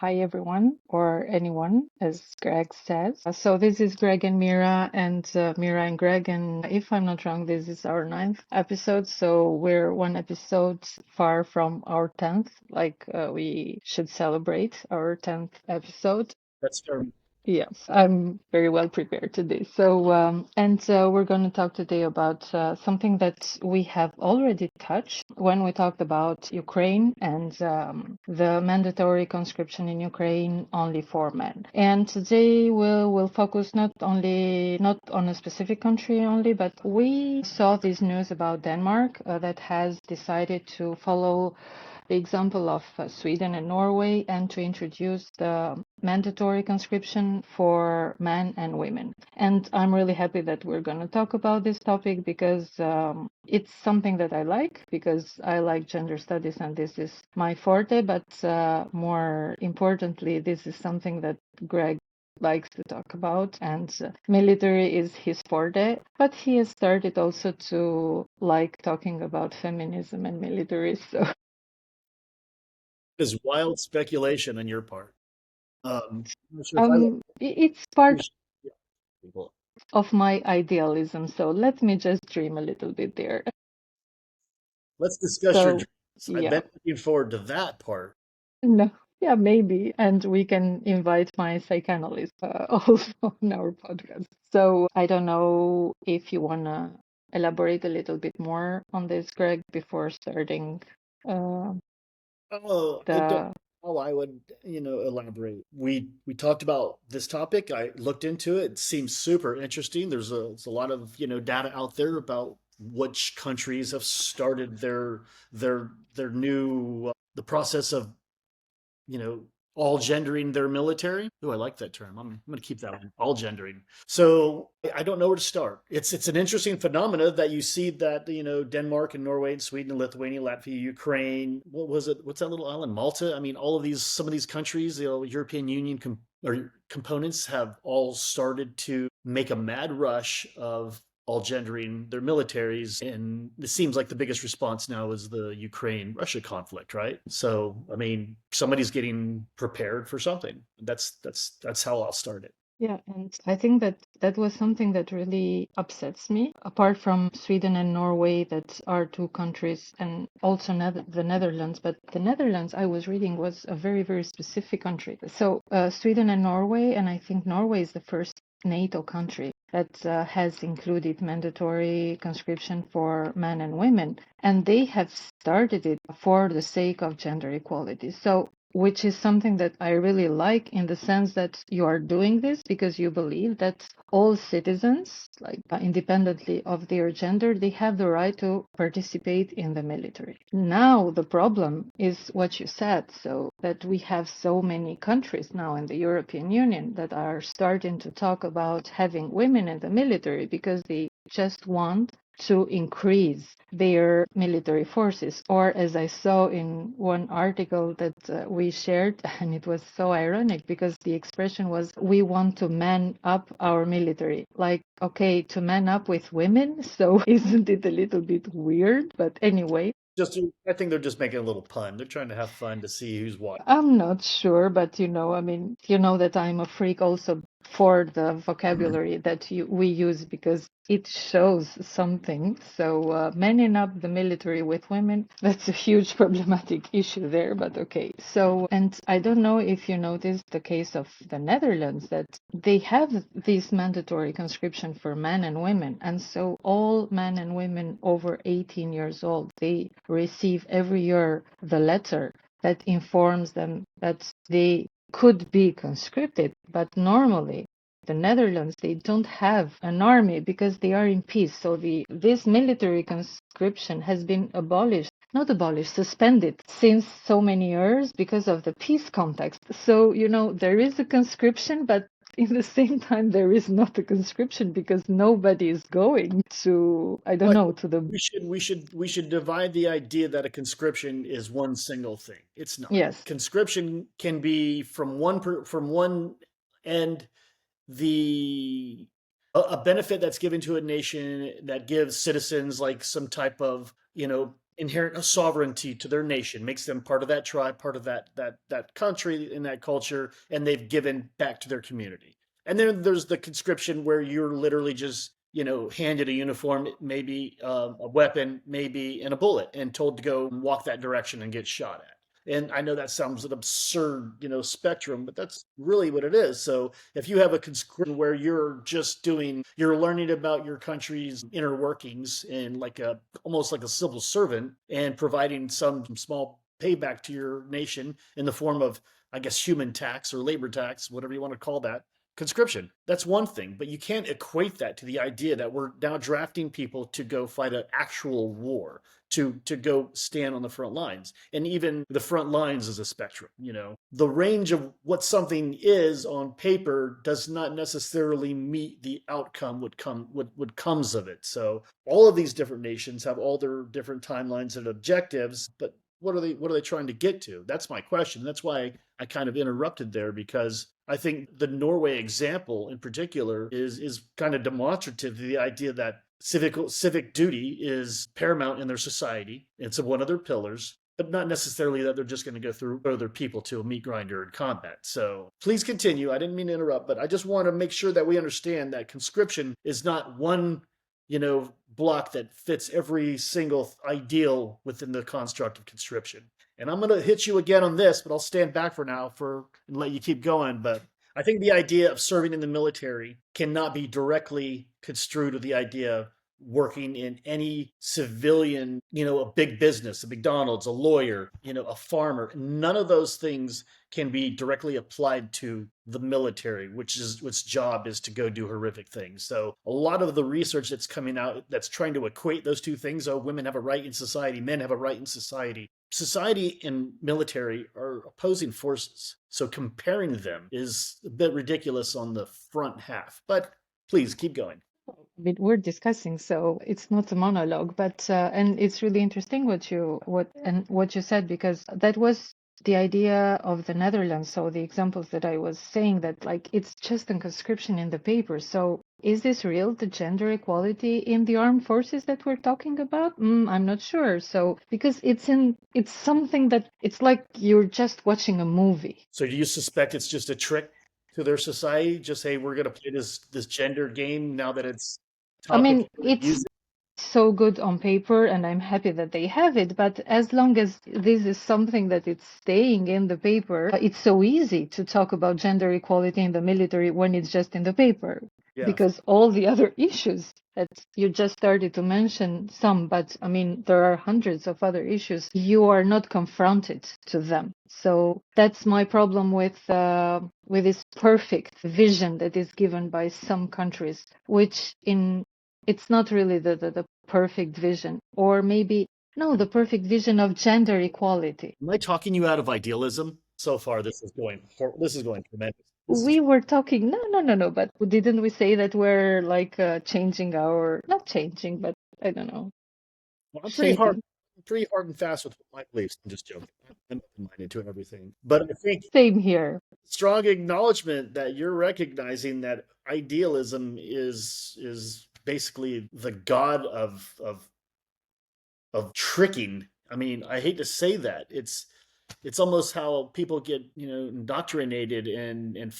Hi, everyone, or anyone, as Greg says. So, this is Gregg and Mira, and Mira and Greg. And if I'm not wrong, this is our ninth episode. So, we're one episode far from our 10th. We should celebrate our 10th episode. That's fair. Yes, I'm very well prepared today. We're going to talk today about something that we have already touched when we talked about Ukraine and the mandatory conscription in Ukraine only for men. And today we'll focus not on a specific country only, but we saw this news about Denmark that has decided to follow the example of Sweden and Norway and to introduce the mandatory conscription for men and women. And I'm really happy that we're going to talk about this topic because it's something that I like, because I like gender studies and this is my forte. But more importantly, this is something that Greg likes to talk about, and military is his forte, but he has started also to like talking about feminism and military. So Is wild speculation on your part. I'm not sure if I like It's part yeah, people. of my idealism, so let me just dream a little bit there. Let's discuss your So, dreams. I've yeah, been looking forward to that part. no, yeah, maybe, and we can invite my psychoanalyst also on our podcast. So, I don't know if you wanna elaborate a little bit more on this, Greg, before starting uh, Oh, I don't the. know how I would, elaborate. We talked about this topic. I looked into it. It seems super interesting. There's a lot of, data out there about which countries have started their new the process of you know, all gendering their military. Oh, I like that term. I'm going to keep that one. All gendering. So I don't know where to start. It's an interesting phenomena that you see that Denmark and Norway and Sweden and Lithuania, Latvia, Ukraine. What was it? What's that little island? Malta. I mean, all of these, some of these countries, European Union or components have all started to make a mad rush of all gendering their militaries. And it seems like the biggest response now is the Ukraine Russia conflict, right? So, I mean, somebody's getting prepared for something. That's how I'll start it. Yeah, and I think that that was something that really upsets me. Apart from Sweden and Norway, that are two countries, and also the Netherlands. But the Netherlands, I was reading, was a very, very specific country. So Sweden and Norway, and I think Norway is the first NATO country that has included mandatory conscription for men and women. And they have started it for the sake of gender equality. So which is something that I really like, in the sense that you are doing this because you believe that all citizens, independently of their gender, they have the right to participate in the military. Now, the problem is what you said, so that we have so many countries now in the European Union that are starting to talk about having women in the military because they just want to increase their military forces. Or, as I saw in one article that we shared, and it was so ironic because the expression was, we want to man up our military. Like, okay, to man up with women? So, isn't it a little bit weird? But anyway, I think they're just making a little pun. They're trying to have fun to see who's what. I'm not sure, but I mean, you know that I'm a freak also for the vocabulary that we use because it shows something. So, manning up the military with women, that's a huge problematic issue there, but okay. So, and I don't know if you noticed the case of the Netherlands, that they have this mandatory conscription for men and women. And so all men and women over 18 years old, they receive every year the letter that informs them that they could be conscripted. But normally, the Netherlands, they don't have an army because they are in peace. So this military conscription has been abolished, not abolished, suspended since so many years because of the peace context. So, there is a conscription, but in the same time, there is not a conscription because nobody is going to, I don't Well, I know, think to the. we should divide the idea that a conscription is one single thing. It's not. Yes, Conscription can be from one end the a benefit that's given to a nation that gives citizens like some type of inherent sovereignty to their nation, makes them part of that tribe, part of that country and that culture, and they've given back to their community. And then there's the conscription where you're literally just handed a uniform, maybe a weapon, maybe and a bullet, and told to go walk that direction and get shot at. And I know that sounds an absurd, spectrum, but that's really what it is. So if you have a conscription where you're learning about your country's inner workings and almost like a civil servant and providing some small payback to your nation in the form of, I guess, human tax or labor tax, whatever you want to call that, conscription. That's one thing, but you can't equate that to the idea that we're now drafting people to go fight an actual war, to go stand on the front lines. And even the front lines is a spectrum. The range of what something is on paper does not necessarily meet the outcome what comes of it. So all of these different nations have all their different timelines and objectives, but what are they trying to get to? That's my question. That's why I kind of interrupted there, because I think the Norway example in particular is kind of demonstrative to the idea that civic duty is paramount in their society. It's one of their pillars, but not necessarily that they're just going to go through other people to a meat grinder in combat. So please continue. I didn't mean to interrupt, but I just want to make sure that we understand that conscription is not one block that fits every single ideal within the construct of conscription. And I'm going to hit you again on this, but I'll stand back for now and let you keep going. But I think the idea of serving in the military cannot be directly construed with the idea of working in any civilian, a big business, a McDonald's, a lawyer, a farmer. None of those things can be directly applied to the military, which job is to go do horrific things. So a lot of the research that's coming out that's trying to equate those two things, women have a right in society, men have a right in society. Society and military are opposing forces. So comparing them is a bit ridiculous on the front half. But please keep going. We're discussing, so it's not a monologue, but and it's really interesting what you said, because that was the idea of the Netherlands. So the examples that I was saying, that like it's just a conscription in the paper. So is this real, the gender equality in the armed forces that we're talking about? I'm not sure. So because it's something that it's like you're just watching a movie. So do you suspect it's just a trick to their society? Just say we're going to play this gender game now that it's I topic. mean, it's so good on paper, and I'm happy that they have it, but as long as this is something that it's staying in the paper, it's so easy to talk about gender equality in the military when it's just in the paper, Yeah. because all the other issues that you just started to mention some, but I mean there are hundreds of other issues, you are not confronted to them. So that's my problem with this perfect vision that is given by some countries, which it's not really the perfect vision, or maybe no, the perfect vision of gender equality. Am I talking you out of idealism? So far, this is going tremendous. This is We were talking, no, but didn't we say that we're like changing our, not changing, but I don't know, well, shaping. I'm pretty hard and fast with my beliefs. I'm just joking. I'm open-minded to everything, but I think Same here. strong acknowledgement that you're recognizing that idealism is basically the god of tricking. I mean, I hate to say that. It's almost how people get indoctrinated and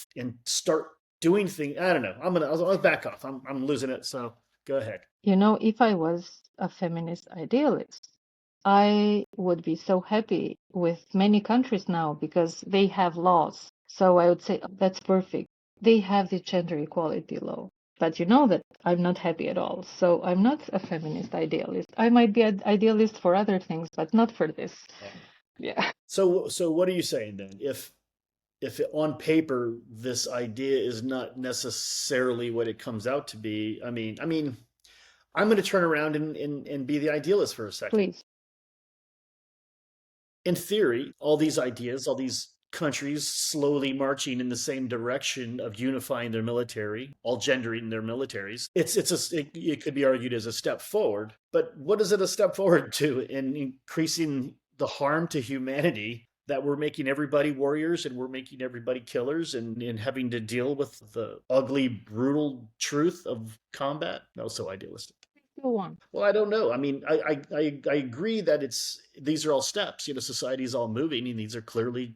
start doing things. I don't know. I'll back off. I'm losing it. So go ahead. If I was a feminist idealist, I would be so happy with many countries now because they have laws. So I would say, "Oh, that's perfect. They have the gender equality law." But you know that I'm not happy at all. So I'm not a feminist idealist. I might be an idealist for other things, but not for this. Yeah. So what are you saying then? If on paper this idea is not necessarily what it comes out to be, I mean, I'm going to turn around and be the idealist for a second. Please. In theory, all these ideas, all these countries slowly marching in the same direction of unifying their military, all gendering their militaries, it could be argued as a step forward. But what is it a step forward to in increasing the harm to humanity? That we're making everybody warriors and we're making everybody killers and having to deal with the ugly, brutal truth of combat? That was so idealistic. Go on. Well, I don't know. I mean, I agree that these are all steps. Society's all moving, and these are clearly,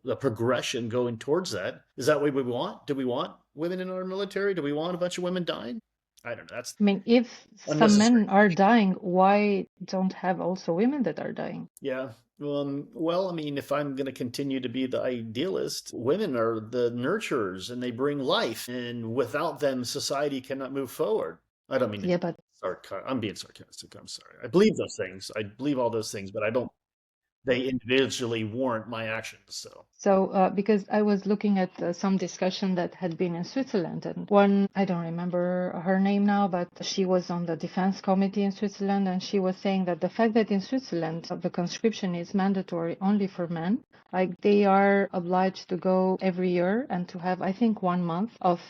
a progression going towards that. Is that what we want? Do we want women in our military? Do we want a bunch of women dying? I don't know. That's I mean, if some unnecessary. men are dying, why don't have also women that are dying? Yeah. Well, I mean, if I'm going to continue to be the idealist, women are the nurturers and they bring life. And without them, society cannot move forward. I don't mean to Yeah, but I'm being sarcastic. I'm sorry. I believe those things. I believe all those things, but I don't, they individually warrant my actions. So, so, because I was looking at some discussion that had been in Switzerland, and one, I don't remember her name now, but she was on the defense committee in Switzerland, and she was saying that the fact that in Switzerland the conscription is mandatory only for men, like they are obliged to go every year and to have, I think, 1 month of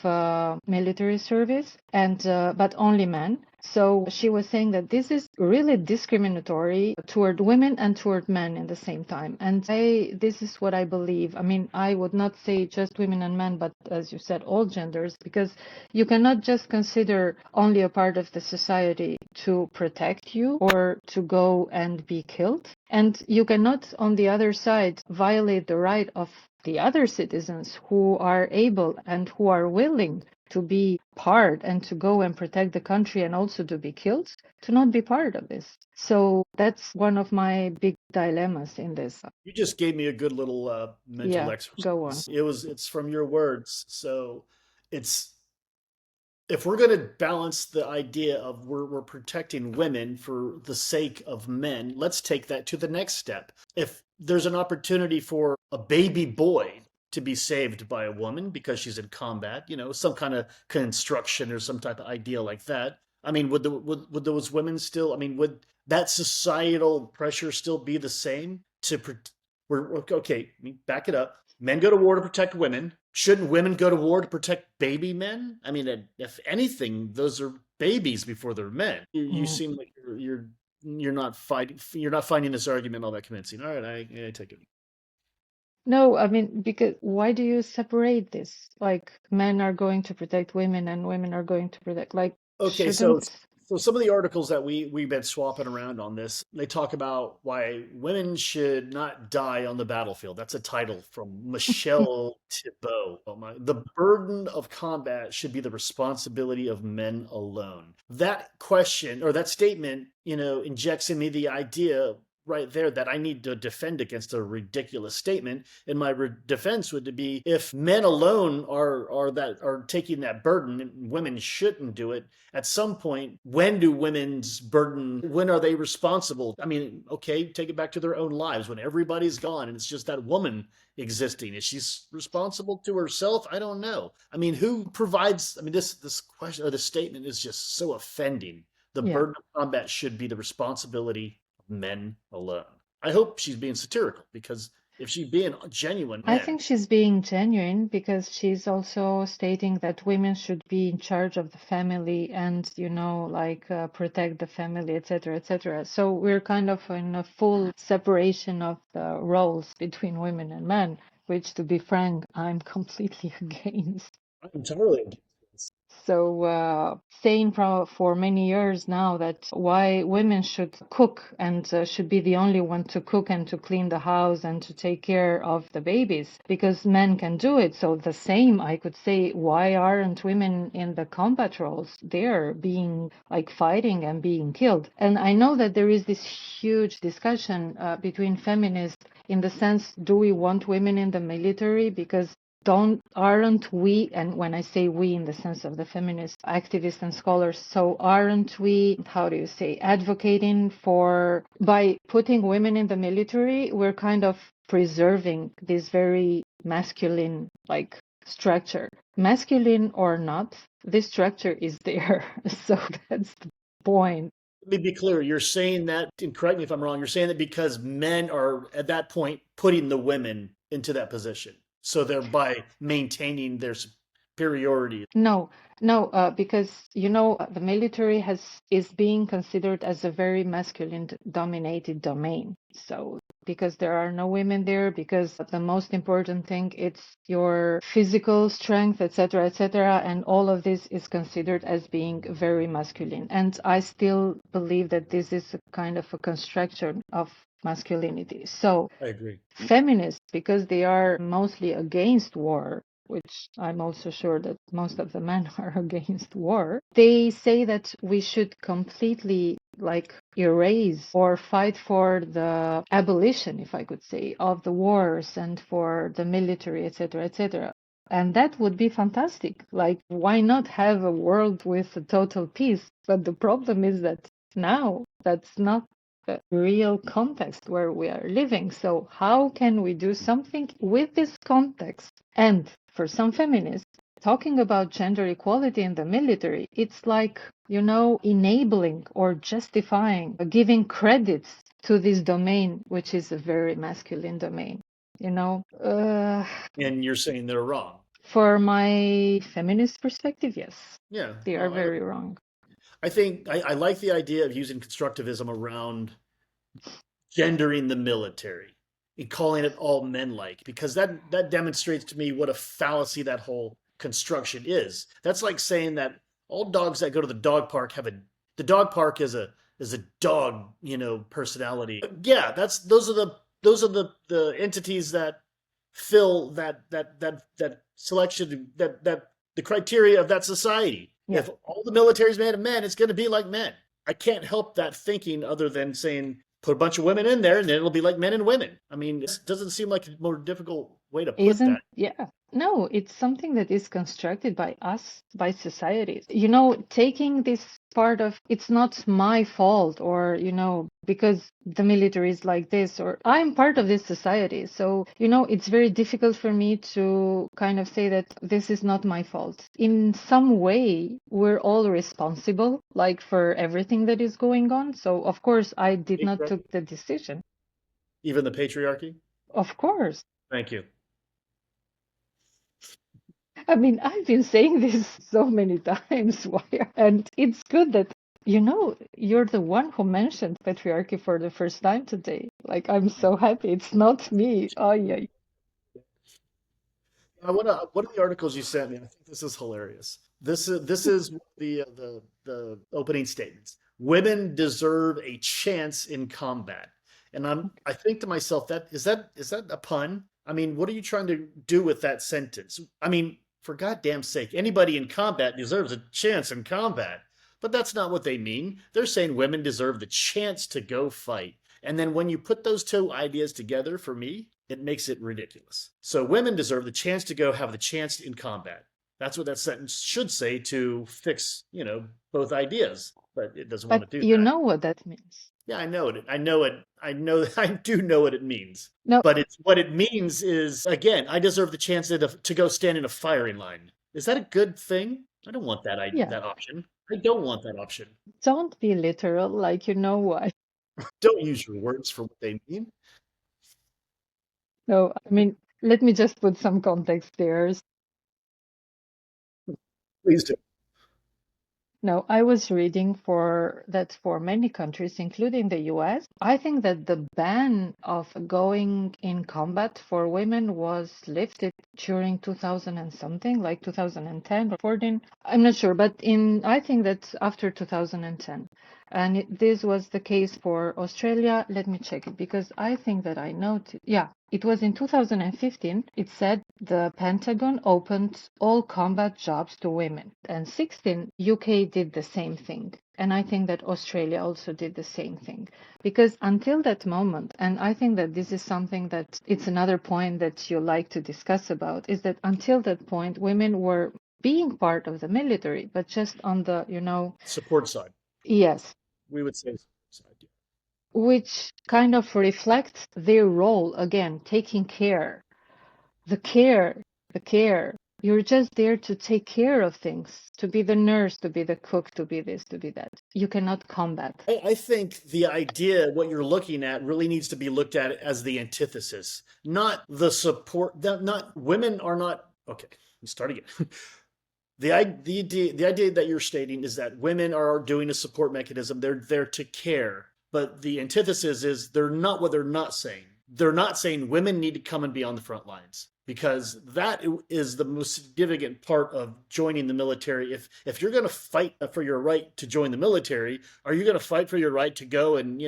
military service, and but only men. So she was saying that this is really discriminatory toward women and toward men in the same time. And this is what I believe. I mean, I would not say just women and men, but as you said, all genders, because you cannot just consider only a part of the society to protect you or to go and be killed. And you cannot, on the other side, violate the right of the other citizens who are able and who are willing to be part and to go and protect the country and also to be killed, to not be part of this. So that's one of my big dilemmas in this. you just gave me a good little mental Yeah, go on. exercise. It's from your words. So, it's if we're going to balance the idea of we're protecting women for the sake of men, let's take that to the next step. If there's an opportunity for a baby boy to be saved by a woman because she's in combat, some kind of construction or some type of idea like that. I mean, would those women still? I mean, would that societal pressure still be the same? We're okay. Back it up. Men go to war to protect women. Shouldn't women go to war to protect baby men? I mean, if anything, those are babies before they're men. You Mm. seem like you're not fighting. You're not finding this argument all that convincing. All right, I take it. No, I mean, because why do you separate this? Like, men are going to protect women and women are going to protect, like, Okay, so shouldn't. so some of the articles that we've been swapping around on this, they talk about why women should not die on the battlefield. That's a title from Michelle Thibault. Oh my, the burden of combat should be the responsibility of men alone. That question or that statement, injects in me the idea right there that I need to defend against a ridiculous statement. And my defense would be if men alone are taking that burden, and women shouldn't do it. At some point, when do women's burden? When are they responsible? I mean, okay, take it back to their own lives when everybody's gone and it's just that woman existing. Is she responsible to herself? I don't know. I mean, who provides? I mean, this question or this statement is just so offending. The Yeah. burden of combat should be the responsibility men alone. I hope she's being satirical because if she's being genuine, I man, think she's being genuine because she's also stating that women should be in charge of the family and, like protect the family, etc., etc. So we're kind of in a full separation of the roles between women and men, which, to be frank, I'm completely against. I'm totally against this. So, saying for many years now that why women should cook and should be the only one to cook and to clean the house and to take care of the babies because men can do it. So, the same, I could say, why aren't women in the combat roles there being like fighting and being killed? And I know that there is this huge discussion between feminists in the sense, do we want women in the military? Because aren't we, and when I say we in the sense of the feminist activists and scholars, so aren't we, how do you say, advocating for, by putting women in the military, we're kind of preserving this very masculine like structure. Masculine or not, this structure is there. So that's the point. Let me be clear. You're saying that, and correct me if I'm wrong, you're saying that because men are at that point putting the women into that position. So thereby maintaining their superiority. No, no, because the military is being considered as a very masculine dominated domain. So because there are no women there, because the most important thing it's your physical strength, etc., etc., and all of this is considered as being very masculine. And I still believe that this is a kind of a construction of masculinity. So I agree. feminists, because they are mostly against war, which I'm also sure that most of the men are against war, they say that we should completely like erase or fight for the abolition, if I could say, of the wars and for the military, etc., etc. And that would be fantastic. Like, why not have a world with a total peace? But the problem is that now that's not the real context where we are living. So, how can we do something with this context? And for some feminists, talking about gender equality in the military, it's like, enabling or justifying, giving credits to this domain, which is a very masculine domain. You know, uh, And you're saying they're wrong. for my feminist perspective, yes, Yeah. they are No, very wrong. I think I like the idea of using constructivism around gendering the military and calling it all men like, because that demonstrates to me what a fallacy that whole construction is. That's like saying that all dogs that go to the dog park have a the dog park is a dog, personality. Yeah, those are the entities that fill that selection, that the criteria of that society. Yeah. If all the military is made of men, it's going to be like men. I can't help that thinking other than saying put a bunch of women in there and then it'll be like men and women. I mean, it doesn't seem like a more difficult way to put Isn't, that. yeah. No, it's something that is constructed by us, by societies. Taking this part of it's not my fault or, because the military is like this or I'm part of this society. So, it's very difficult for me to kind of say that this is not my fault. In some way, we're all responsible, like for everything that is going on. So, of course, I did not took the decision. Even the patriarchy. Of course. Thank you. I mean, I've been saying this so many times, why? And it's good that, you're the one who mentioned patriarchy for the first time today. Like, I'm so happy. It's not me. Oh, yeah. One of the articles you sent me. I think this is hilarious. This is the opening statements. Women deserve a chance in combat, and I think to myself that is that a pun? I mean, what are you trying to do with that sentence? I mean, for goddamn sake, anybody in combat deserves a chance in combat. But that's not what they mean. They're saying women deserve the chance to go fight. And then when you put those two ideas together, for me, it makes it ridiculous. So women deserve the chance to go have the chance in combat. That's what that sentence should say to fix, both ideas. But it doesn't want But to do you that. know what that means. Yeah, I know it. I know it. I know. I do know what it means. No, But it's what it means is again, I deserve the chance to go stand in a firing line. Is that a good thing? I don't want yeah. that option. I don't want that option. Don't be literal, like, you know what? Don't use your words for what they mean. No, I mean, let me just put some context there. Please do. No, I was reading for many countries, including the US. I think that the ban of going in combat for women was lifted during 2000 and something, like 2010 or 14. I'm not sure, but I think that after 2010. And this was the case for Australia. Let me check it because I think that I noted. Yeah, it was in 2015. It said the Pentagon opened all combat jobs to women. And 16, UK did the same thing. And I think that Australia also did the same thing. Because until that moment, and I think that this is something that it's another point that you like to discuss about, is that until that point, women were being part of the military, but just on the, Support side. yes, We would say support side. which kind of reflects their role again, taking care, the care, the care. You're just there to take care of things, to be the nurse, to be the cook, to be this, to be that. You cannot combat. I think the idea, what you're looking at, really needs to be looked at as the antithesis, not the support. Not women are not okay. Let's start again. the idea that you're stating is that women are doing a support mechanism. They're there to care. But the antithesis is they're not what they're not saying. They're not saying women need to come and be on the front lines because that is the most significant part of joining the military. If you're going to fight for your right to join the military, are you going to fight for your right to go and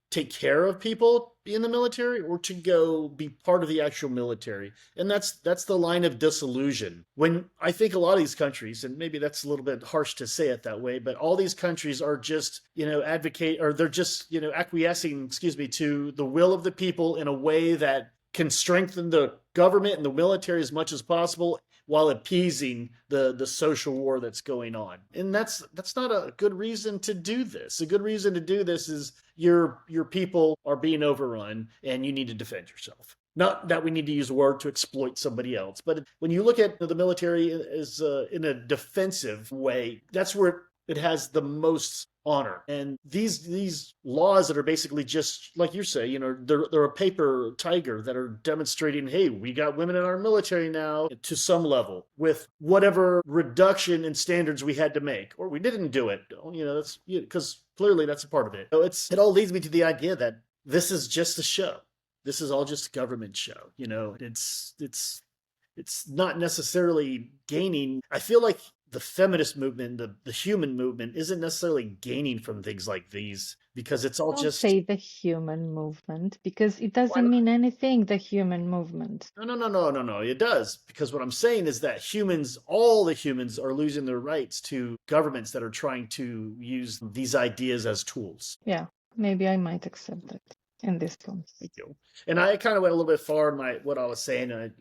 take care of people in the military or to go be part of the actual military? And that's the line of disillusion. When I think a lot of these countries, and maybe that's a little bit harsh to say it that way, but all these countries are just advocate, or they're just acquiescing, excuse me, to the will of the people in a way that can strengthen the government and the military as much as possible while appeasing the social war that's going on. And that's not a good reason to do this. A good reason to do this is your people are being overrun and you need to defend yourself. Not that we need to use a word to exploit somebody else, but when you look at the military as in a defensive way, that's where it has the most honor. And these laws that are basically just like you say, they're a paper tiger that are demonstrating, hey, we got women in our military now to some level with whatever reduction in standards we had to make, or we didn't do it. That's because clearly that's a part of it. So it all leads me to the idea that this is just a show. This is all just a government show. It's not necessarily gaining. I feel like the feminist movement, the human movement, isn't necessarily gaining from things like these because it's all Don't just. say the human movement because it Why doesn't not? mean anything, the human movement. No, no, no, no, no, no. It does because what I'm saying is that all the humans, are losing their rights to governments that are trying to use these ideas as tools. Yeah, maybe I might accept that in this case. Thank you. And I kind of went a little bit far in what I was saying. And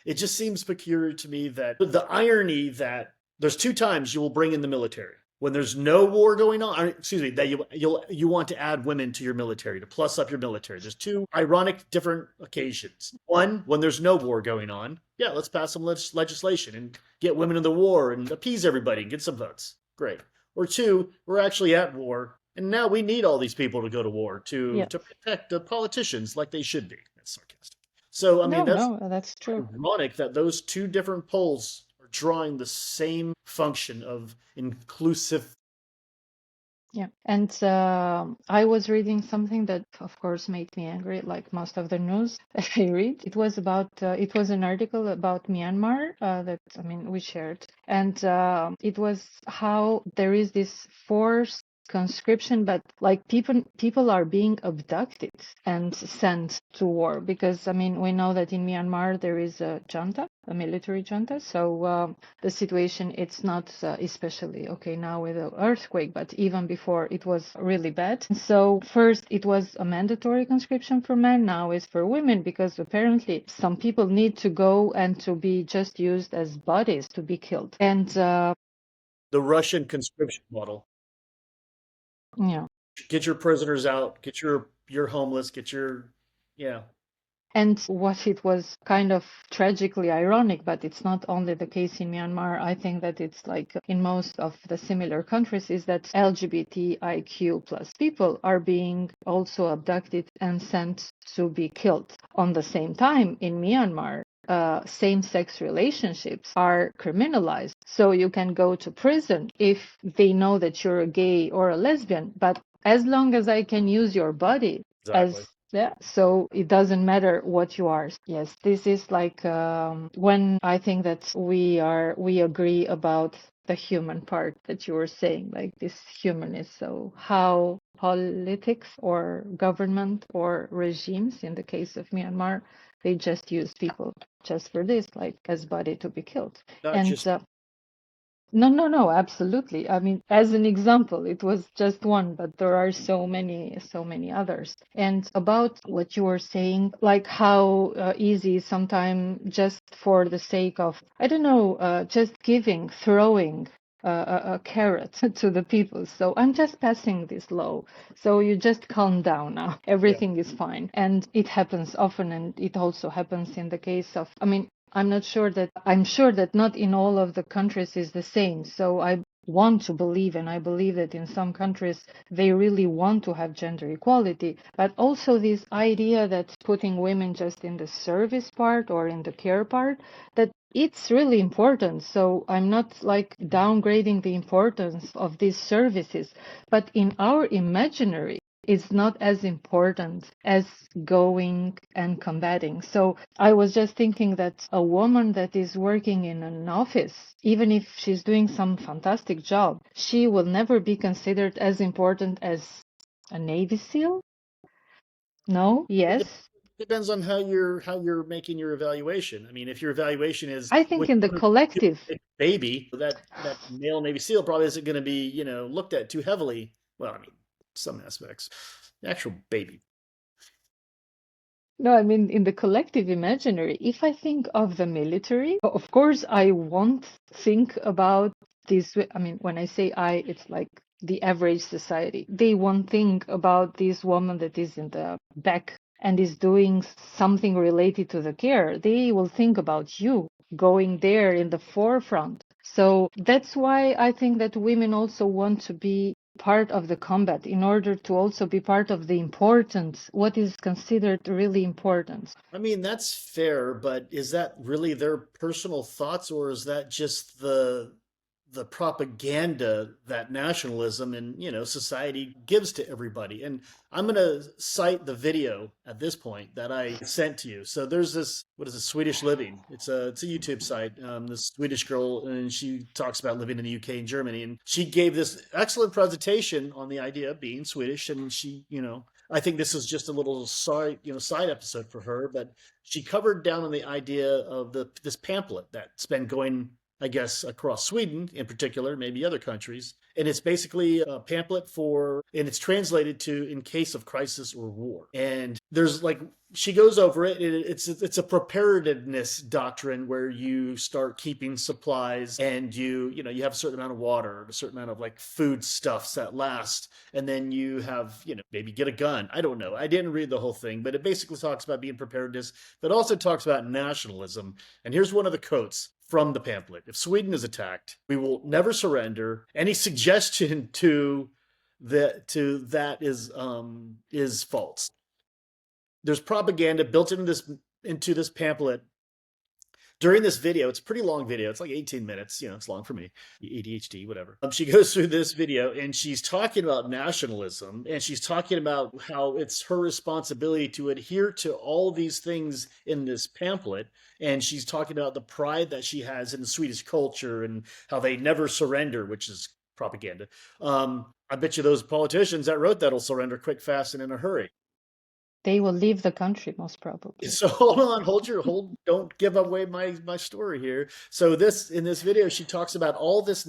it just seems peculiar to me that the irony that there's two times you will bring in the military when there's no war going on. Excuse me, that you want to add women to your military to plus up your military. There's two ironic different occasions. One, when there's no war going on. Yeah, let's pass some legislation and get women in the war and appease everybody and get some votes. Great. Or two, we're actually at war. And now we need all these people to go to war to Yes. protect the politicians like they should be. That's sarcastic. So I mean No, that's no, that's true. ironic that those two different poles are drawing the same function of inclusive. Yeah. And I was reading something that, of course, made me angry, like most of the news that I read. It was an article about Myanmar that, I mean, we shared. And it was how there is this forced conscription, but like people are being abducted and sent to war because, I mean, we know that in Myanmar there is a junta, a military junta. So the situation, it's not especially okay now with the earthquake, but even before it was really bad. So first it was a mandatory conscription for men, now it's for women because apparently some people need to go and to be just used as bodies to be killed. And The Russian conscription model. yeah. Get your prisoners out, get your homeless, get your. Yeah. And what it was kind of tragically ironic, but it's not only the case in Myanmar, I think that it's like in most of the similar countries, is that LGBTIQ plus people are being also abducted and sent to be killed. On the same time, in Myanmar, same-sex relationships are criminalized. So you can go to prison if they know that you're a gay or a lesbian, but as long as I can use your body as Exactly. yeah, so it doesn't matter what you are. Yes, this is like when I think that we agree about the human part that you were saying, like this human is so how politics or government or regimes, in the case of Myanmar, they just use people just for this, like as body to be killed. Not And just. no, no, no, absolutely. I mean, as an example, it was just one, but there are so many others. And about what you were saying, like how easy sometimes just for the sake of, I don't know, just throwing a carrot to the people. So I'm just passing this law. So you just calm down now. Yeah. Everything is fine. And it happens often. And it also happens in the case of, I mean, I'm sure that not in all of the countries is the same. So I want to believe, and I believe that in some countries they really want to have gender equality, but also this idea that putting women just in the service part or in the care part, that It's really important. So I'm not like downgrading the importance of these services, but in our imaginary, it's not as important as going and combating. So I was just thinking that a woman that is working in an office, even if she's doing some fantastic job, she will never be considered as important as a Navy SEAL. No? Well, Yes? depends on how you're making your evaluation. I mean, if your evaluation is I think which in the one of you collective, is baby, that male Navy SEAL probably isn't going to be looked at too heavily. Well, I mean, some aspects, the actual baby. no, I mean, in the collective imaginary, if I think of the military, of course, I won't think about this. I mean, when I say I, it's like the average society. They won't think about this woman that is in the back and is doing something related to the care. They will think about you going there in the forefront. So that's why I think that women also want to be part of the combat in order to also be part of the importance, what is considered really important. I mean, that's fair, but is that really their personal thoughts, or is that just the propaganda that nationalism and society gives to everybody? And I'm going to cite the video at this point that I sent to you. So there's this, what is it, Swedish Living? It's a YouTube site. This Swedish girl, and she talks about living in the UK and Germany, and she gave this excellent presentation on the idea of being Swedish, and I think this is just a little side episode for her, but she covered down on the idea of this pamphlet that's been going, I guess, across Sweden in particular, maybe other countries. And it's basically a pamphlet and it's translated to in case of crisis or war. And there's like, she goes over it. It's a preparedness doctrine where you start keeping supplies, and you have a certain amount of water, a certain amount of like food stuffs that last, and then you have maybe get a gun. I don't know. I didn't read the whole thing, but it basically talks about being preparedness, but also talks about nationalism. And here's one of the quotes from the pamphlet: "If Sweden is attacked, we will never surrender. Any suggestion to that is false. There's propaganda built into this pamphlet during this video. It's a pretty long video. It's like 18 minutes. It's long for me, ADHD, whatever. She goes through this video and she's talking about nationalism, and she's talking about how it's her responsibility to adhere to all these things in this pamphlet. And she's talking about the pride that she has in the Swedish culture and how they never surrender, which is propaganda. I bet you those politicians that wrote that will surrender quick, fast, and in a hurry. They will leave the country most probably. So hold on, don't give away my story here. So in this video, she talks about all this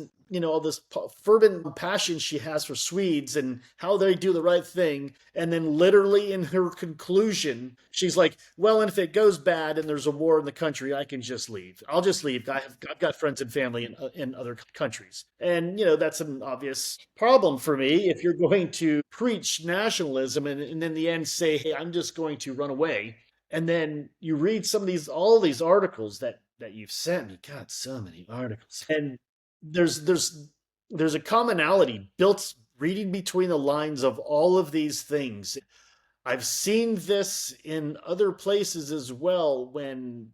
fervent passion she has for Swedes and how they do the right thing, and then literally in her conclusion, she's like, "Well, and if it goes bad and there's a war in the country, I can just leave. I'll just leave. I've got friends and family in other countries." And that's an obvious problem for me if you're going to preach nationalism and in the end say, "Hey, I'm just going to run away." And then you read all these articles that you've sent me. God, so many articles. And there's a commonality built reading between the lines of all of these things. I've seen this in other places as well when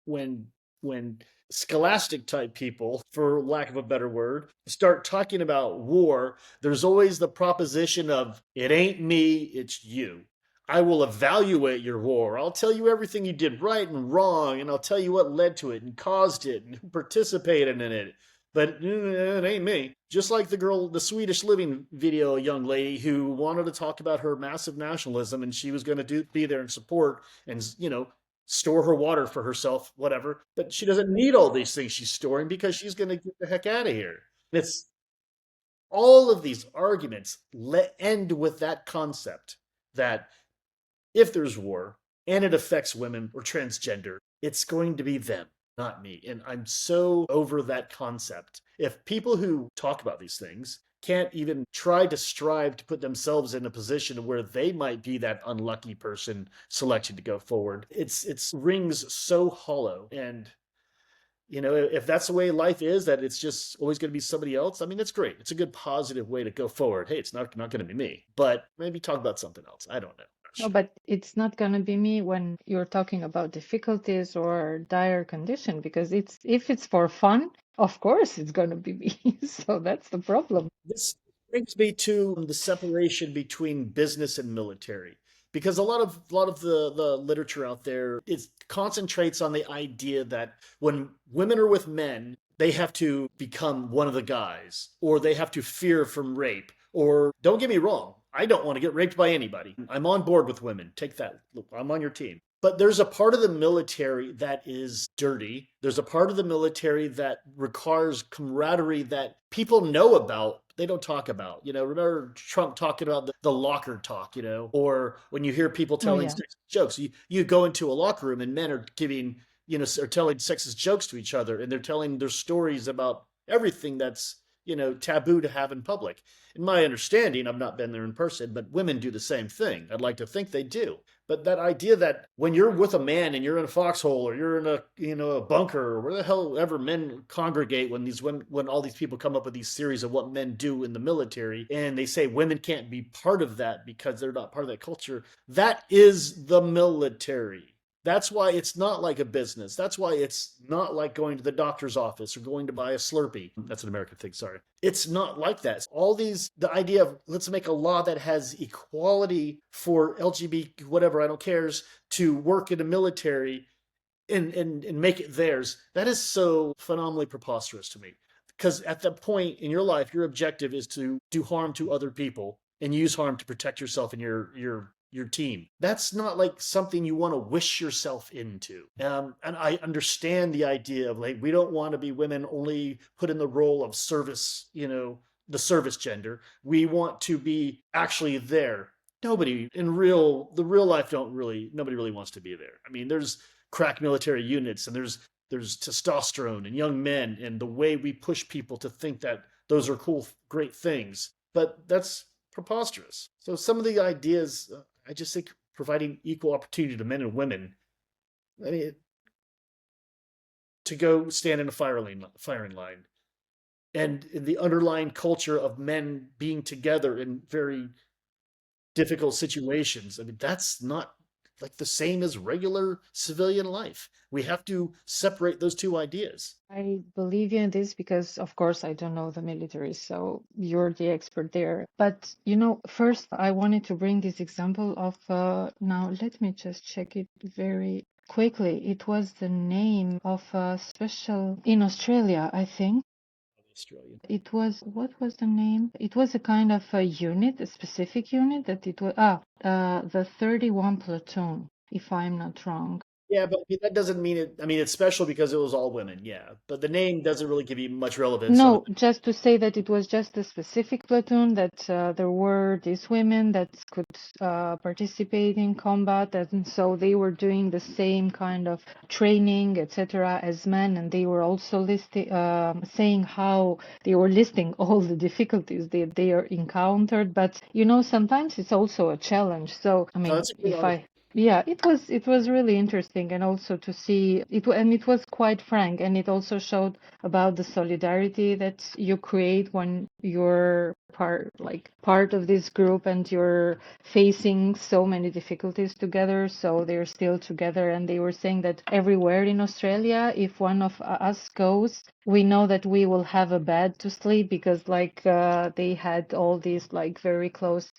when scholastic type people, for lack of a better word, start talking about war. There's always the proposition of, "It ain't me, it's you. I will evaluate your war. I'll tell you everything you did right and wrong, and I'll tell you what led to it and caused it and who participated in it. But it ain't me." Just like the Swedish Living video, a young lady who wanted to talk about her massive nationalism, and she was going to be there in support and store her water for herself, whatever. But she doesn't need all these things she's storing because she's going to get the heck out of here. It's all of these arguments end with that concept that if there's war and it affects women or transgender, it's going to be them, not me. And I'm so over that concept. If people who talk about these things can't even try to strive to put themselves in a position where they might be that unlucky person selected to go forward, it's rings so hollow. And if that's the way life is, that it's just always going to be somebody else, I mean, it's great. It's a good positive way to go forward. Hey, it's not going to be me, but maybe talk about something else. I don't know. No, but it's not going to be me when you're talking about difficulties or dire condition, because it's if it's for fun, of course it's going to be me. So that's the problem. This brings me to the separation between business and military, because a lot of the literature out there is concentrates on the idea that when women are with men, they have to become one of the guys, or they have to fear from rape. Or don't get me wrong, I don't want to get raped by anybody. I'm on board with women. Take that. Look, I'm on your team. But there's a part of the military that is dirty. There's a part of the military that requires camaraderie that people know about, they don't talk about. Remember Trump talking about the locker talk, or when you hear people Oh telling yeah. sexist jokes, you go into a locker room and men are giving, are telling sexist jokes to each other, and they're telling their stories about everything that's, taboo to have in public. In my understanding, I've not been there in person, but women do the same thing. I'd like to think they do. But that idea that when you're with a man and you're in a foxhole or you're in a a bunker or where the hell ever men congregate, when these women, when all these people come up with these theories of what men do in the military, and they say women can't be part of that because they're not part of that culture, that is the military. That's why it's not like a business. That's why it's not like going to the doctor's office or going to buy a Slurpee. That's an American thing, sorry. It's not like that. All these, the idea of let's make a law that has equality for LGBT, whatever, I don't cares, to work in the military and make it theirs, that is so phenomenally preposterous to me. Because at that point in your life, your objective is to do harm to other people and use harm to protect yourself and your team. That's not like something you want to wish yourself into. And I understand the idea of like we don't want to be women only put in the role of service, the service gender. We want to be actually there. Nobody in the real life don't really nobody really wants to be there. I mean, there's crack military units and there's testosterone and young men and the way we push people to think that those are cool, great things. But that's preposterous. So some of the ideas, I just think providing equal opportunity to men and women, I mean, to go stand in a firing line, and in the underlying culture of men being together in very difficult situations. I mean, that's not like the same as regular civilian life. We have to separate those two ideas. I believe you in this because, of course, I don't know the military, so you're the expert there. But, first I wanted to bring this example of, now let me just check it very quickly. It was the name of a special in Australia, I think. Australian. It was, what was the name? It was a kind of a unit, a specific unit that it was, the 31 platoon, if I'm not wrong. Yeah, but that doesn't mean it. I mean, it's special because it was all women. Yeah, but the name doesn't really give you much relevance other No, just to say that it was just a specific platoon, that there were these women that could participate in combat, and so they were doing the same kind of training, etc., as men, and they were also listing, saying how they were listing all the difficulties that they are encountered. But sometimes it's also a challenge. So, I No, mean, that's a good if article. I yeah, it was really interesting, and also to see it, and it was quite frank, and it also showed about the solidarity that you create when you're part of this group and you're facing so many difficulties together. So they're still together, and they were saying that everywhere in Australia, if one of us goes, we know that we will have a bed to sleep because they had all these very close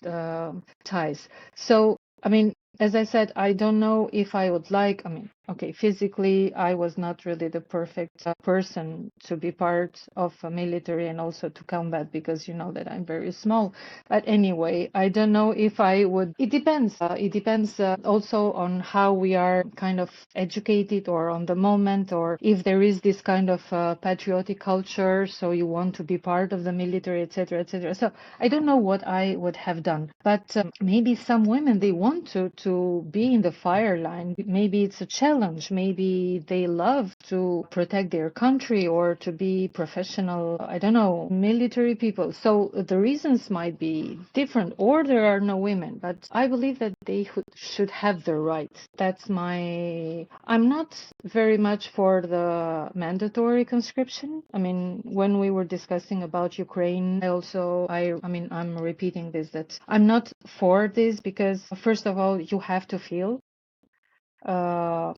ties. So I mean, as I said, I don't know if I would I mean, okay, physically, I was not really the perfect person to be part of a military and also to combat because you know that I'm very small. But anyway, I don't know if I would. It depends. It depends also on how we are kind of educated or on the moment, or if there is this kind of patriotic culture, so you want to be part of the military, etc., etc. So I don't know what I would have done, but maybe some women they want to be in the fire line. Maybe it's a challenge challenge. Maybe they love to protect their country or to be professional, I don't know, military people. So the reasons might be different, or there are no women. But I believe that they should have the right. That's my. I'm not very much for the mandatory conscription. I mean, when we were discussing about Ukraine, I mean, I'm repeating this, that I'm not for this because, first of all, you have to feel uh,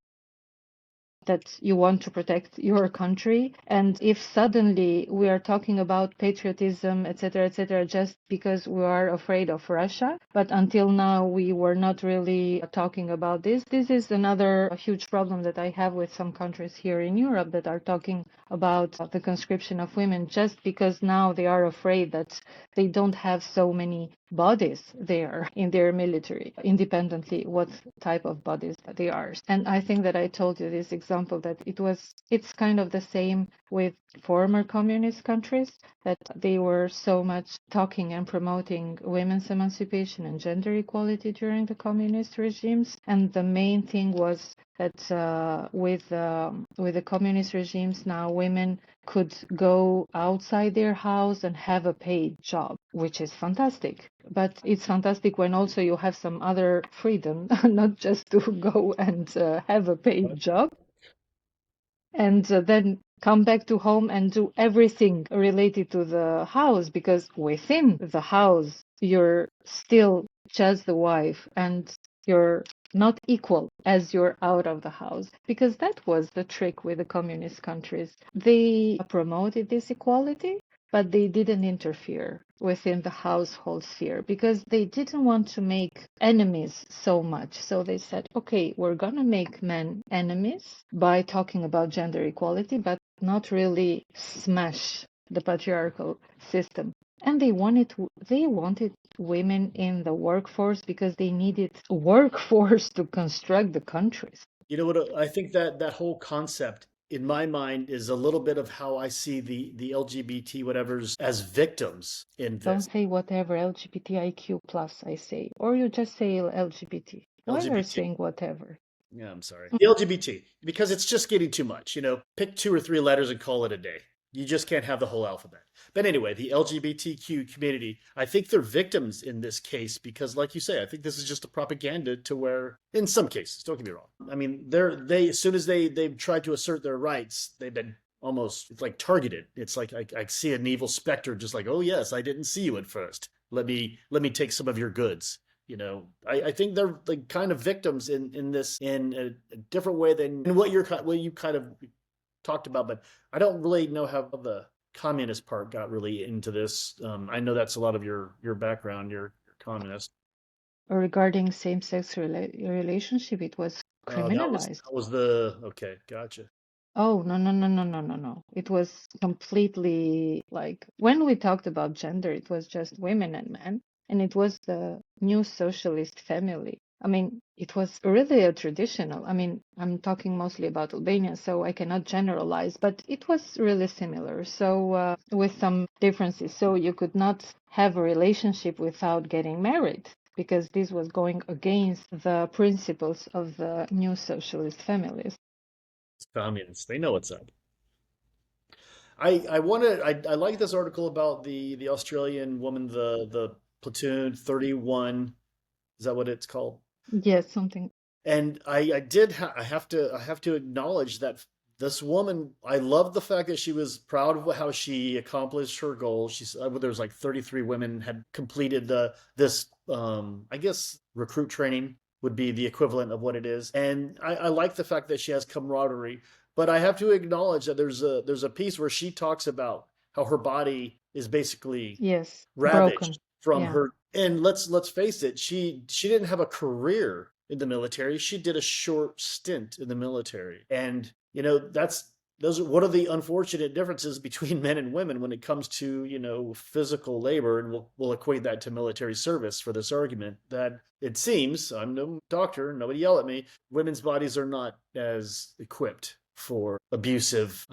that you want to protect your country. And if suddenly we are talking about patriotism, etc., just because we are afraid of Russia, but until now we were not really talking about this, this is another huge problem that I have with some countries here in Europe that are talking about the conscription of women, just because now they are afraid that they don't have so many bodies there in their military, independently what type of bodies they are. And I think that I told you this example that it's kind of the same with former communist countries, that they were so much talking and promoting women's emancipation and gender equality during the communist regimes. And the main thing was that with the communist regimes, now women could go outside their house and have a paid job, which is fantastic. But it's fantastic when also you have some other freedom, not just to go and have a paid job and then come back to home and do everything related to the house, because within the house you're still just the wife and you're not equal as you're out of the house, because that was the trick with the communist countries. They promoted this equality, but they didn't interfere within the household sphere because they didn't want to make enemies so much. So they said, okay, we're going to make men enemies by talking about gender equality, but not really smash the patriarchal system. And they wanted women in the workforce because they needed a workforce to construct the countries. You know what? I think that that whole concept in my mind is a little bit of how I see the LGBT whatevers as victims in Don't this. say whatever LGBTIQ plus, I say, or you just say LGBT. Why are you LGBT. saying whatever? Yeah, I'm sorry. The LGBT, because it's just getting too much. You know, pick two or three letters and call it a day. You just can't have the whole alphabet. But anyway, the LGBTQ community, I think they're victims in this case because, like you say, I think this is just a propaganda to where, in some cases, don't get me wrong. I mean, they as soon as they've tried to assert their rights, they've been almost it's like targeted. It's like I see an evil specter, just like, oh yes, I didn't see you at first. Let me take some of your goods. You know, I think they're like kind of victims in this in a different way than what you kind of talked about, but I don't really know how the communist part got really into this. I know that's a lot of your background. You're communist. Regarding same-sex relationship, it was Oh, criminalized. that was the okay, gotcha. Oh, no, no, no, no, no, no, no. It was completely like when we talked about gender, it was just women and men, and it was the new socialist family. I mean, it was really a traditional. I mean, I'm talking mostly about Albania, so I cannot generalize, but it was really similar. So, with some differences. So, you could not have a relationship without getting married, because this was going against the principles of the new socialist families. It's communists. They know what's up. I like this article about the Australian woman, the platoon 31. Is that what it's called? Yes, something. And I have to acknowledge that this woman, I love the fact that she was proud of how she accomplished her goal. She's there was like 33 women had completed the this I guess recruit training would be the equivalent of what it is. And I like the fact that she has camaraderie, but I have to acknowledge that there's a piece where she talks about how her body is basically Yes, ravaged broken. from Yeah. her. And let's face it, she didn't have a career in the military. She did a short stint in the military. And you know, that's those are what are the unfortunate differences between men and women when it comes to, you know, physical labor, and we'll equate that to military service for this argument that it seems, I'm no doctor, nobody yell at me, women's bodies are not as equipped for abusive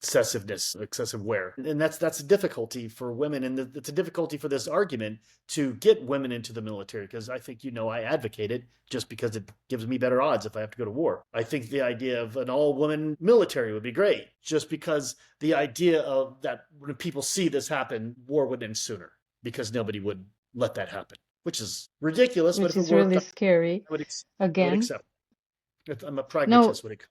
excessiveness, excessive wear. And that's a difficulty for women. And it's a difficulty for this argument to get women into the military because I think, I advocate it just because it gives me better odds if I have to go to war. I think the idea of an all woman military would be great just because the idea of that when people see this happen, war would end sooner because nobody would let that happen, which is ridiculous. But which if it is worked, really scary. I would Again, accept it. I'm a no, pragmatist when it comes.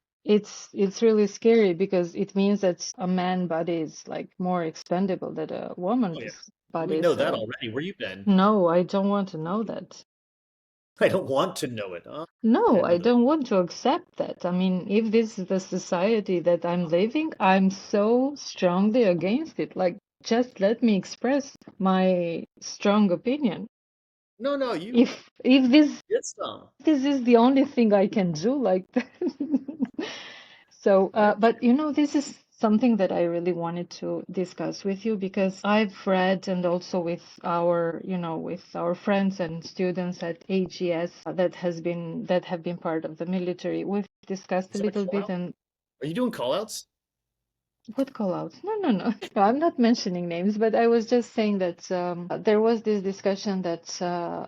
it's really scary because it means that a man body is like more expendable than a Oh, yeah. woman's We body. know that So already. Where you been? no, I don't want to know that. I don't want to know it. No, I Depend on don't want to accept that. I mean, if this is the society that I'm living, I'm so strongly against it. Like, just let me express my strong opinion. No, no, you If get some. this is the only thing I can do, like so, I but understand. this is something that I really wanted to discuss with you because I've read and also with with our friends and students at AGS that have been part of the military, we've discussed a Is that a little call bit out? and Are you doing call outs? what call outs? No, no, no. No, I'm not mentioning names, but I was just saying that there was this discussion that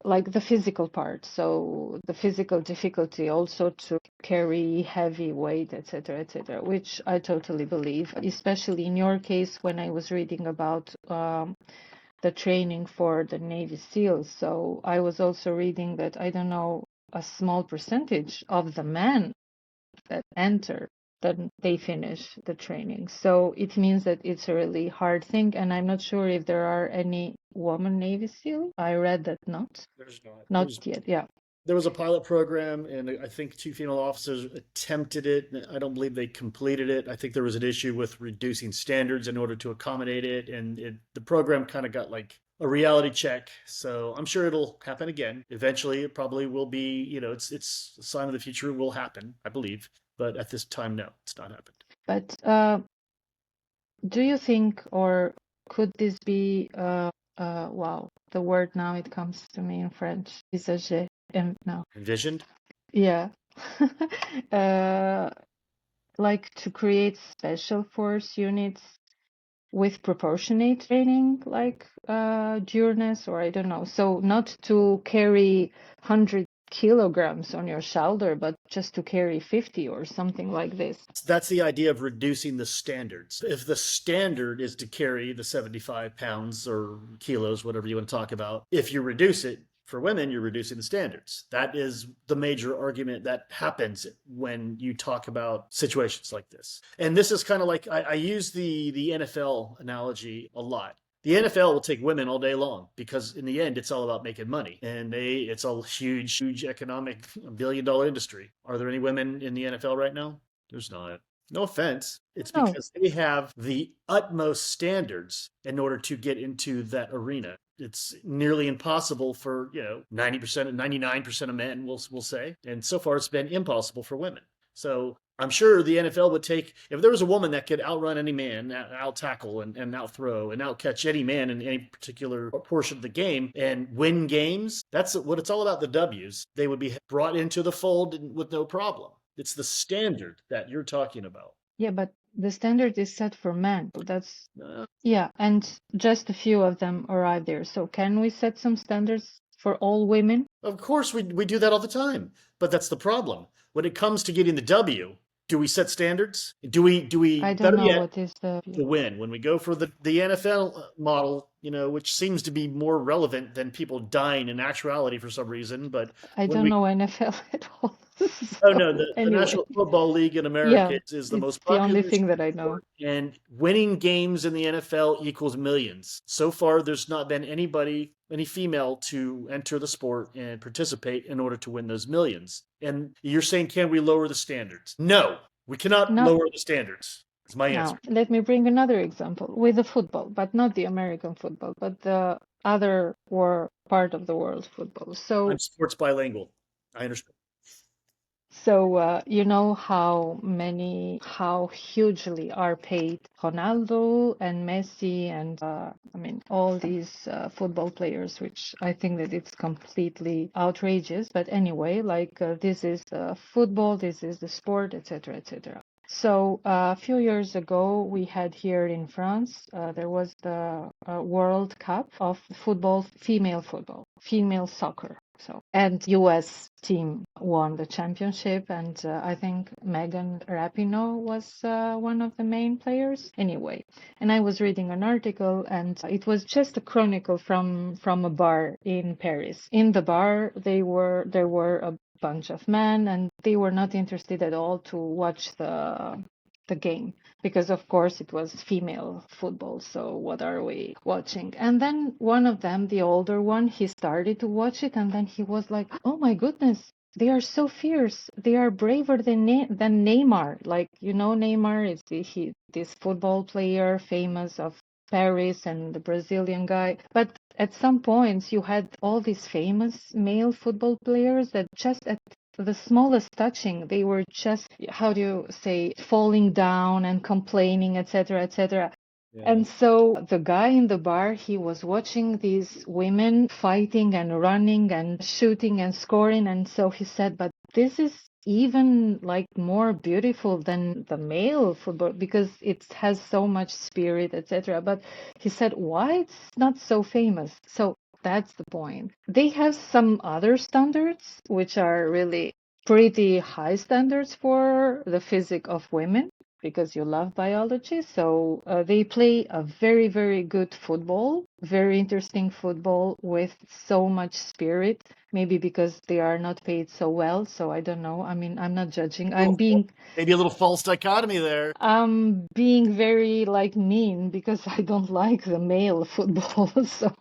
like the physical part, so the physical difficulty also to carry heavy weight, etc., etc., which I totally believe, especially in your case when I was reading about the training for the Navy SEALs. So I was also reading that I don't know a small percentage of the men that enter, then they finish the training. So it means that it's a really hard thing. And I'm not sure if there are any woman Navy SEAL. I read that not. There's not. Not yet. Yeah. There was a pilot program, and I think two female officers attempted it. I don't believe they completed it. I think there was an issue with reducing standards in order to accommodate it, and the program kind of got like a reality check. So I'm sure it'll happen again. Eventually, it probably will be. It's a sign of the future. It will happen, I believe. But at this time, no, it's not happened. But do you think, or could this be, wow, the word now it comes to me in French, envisager, and now, Envisioned. yeah, uh, like to create special force units with proportionate training, like dureness, or I don't know. So not to carry 100 kilograms on your shoulder, but just to carry 50 or something like this. That's the idea of reducing the standards. If the standard is to carry the 75 pounds or kilos, whatever you want to talk about, if you reduce it for women, you're reducing the standards. That is the major argument that happens when you talk about situations like this. And this is kind of like I use the NFL analogy a lot. The NFL will take women all day long because in the end it's all about making money and it's a huge economic $1 billion industry. Are there any women in the NFL right now? There's not. No offense. It's No, because they have the utmost standards in order to get into that arena. It's nearly impossible for, 90%, 99% of men, we'll say. And so far, it's been impossible for women. So I'm sure the NFL would take, if there was a woman that could outrun any man, out tackle and out throw and out catch any man in any particular portion of the game and win games, that's what it's all about, the W's. They would be brought into the fold with no problem. It's the standard that you're talking about. yeah, but the standard is set for men. So that's, Uh, yeah, and just a few of them arrive there. So can we set some standards for all women? of course, we do that all the time, but that's the problem. When it comes to getting the W, do we set standards? Do we I don't better know yet what is the, to win when we go for the NFL model? Which seems to be more relevant than people dying in actuality for some reason. But I when don't we know NFL at all. Oh no, So the anyway, National Football League in America yeah, is the it's most the only popular thing that I know. sport, and winning games in the NFL equals millions. So far, there's not been any female to enter the sport and participate in order to win those millions. And you're saying, can we lower the standards? No, we cannot No, lower the standards. Is my answer. now let me bring another example with the football, but not the American football, but the other or part of the world football. I'm sports bilingual. I understand. You know how hugely are paid Ronaldo and Messi and I mean all these football players, which I think that it's completely outrageous. But anyway, like this is football, this is the sport, etc., etc. So a few years ago, we had here in France, there was the World Cup of football, female soccer. So, and US team won the championship, and I think Megan Rapinoe was one of the main players. Anyway, and I was reading an article, and it was just a chronicle from a bar in Paris. In the bar, there were a bunch of men, and they were not interested at all to watch the game because of course it was female football, so what are we watching? And then one of them, the older one, he started to watch it, and then he was like, oh my goodness, they are so fierce, they are braver than Neymar. Like, you know, Neymar is this football player famous of Paris, and the Brazilian guy. But at some points, you had all these famous male football players that just at the smallest touching, they were just, how do you say, falling down and complaining, etc., etc. Yeah. And so the guy in the bar, he was watching these women fighting and running and shooting and scoring. And so he said, but this is even like more beautiful than the male football because it has so much spirit, etc. But he said, why it's not so famous? So that's the point. They have some other standards, which are really pretty high standards for the physique of women because you love biology. So they play a very, very good football, very interesting football with so much spirit. Maybe because they are not paid so well. So I don't know. I mean, I'm not judging. Maybe a little false dichotomy there. I'm being very like mean because I don't like the male football, so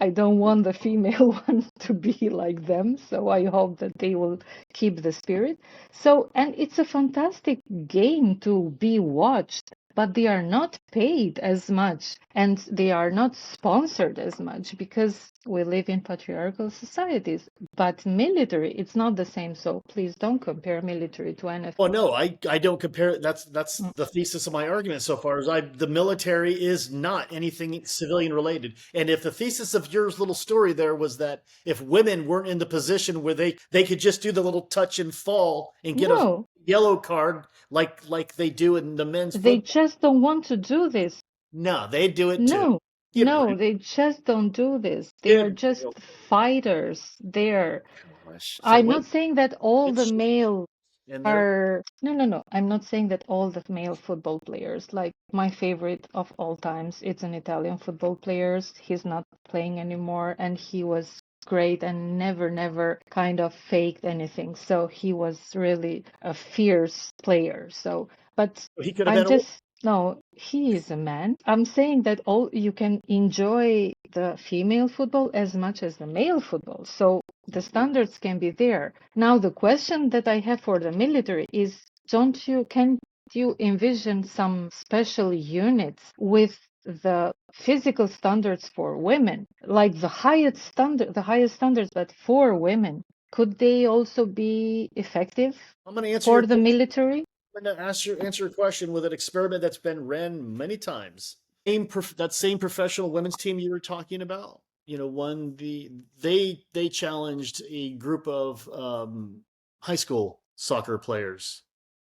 I don't want the female one to be like them. So I hope that they will keep the spirit. So, and it's a fantastic game to be watched, but they are not paid as much and they are not sponsored as much because we live in patriarchal societies. But military, it's not the same. So please don't compare military to Well, NFL. no, I don't compare. That's the thesis of my argument so far. Is the military is not anything civilian related, and if the thesis of your little story there was that if women weren't in the position where they could just do the little touch and fall and get a No, yellow card like they do in the men's they football, just don't want to do this. no, they do it too. No, Give me no, they just don't do this. They give are me just fighters there. gosh. So I'm not saying that all the it's male and they're are. No, no, no. I'm not saying that all the male football players, like my favorite of all times, it's an Italian football player. He's not playing anymore, and he was great and never, never kind of faked anything. So he was really a fierce player. So, but he could have I'm been a just, no, he is a man. I'm saying that all you can enjoy the female football as much as the male football. So the standards can be there. Now, the question that I have for the military is, can you envision some special units with the physical standards for women, like the highest standards, but for women? Could they also be effective I'm going to answer for your the question. military? I'm going to answer your question with an experiment that's been ran many times. That same professional women's team you were talking about, won they challenged a group of high school soccer players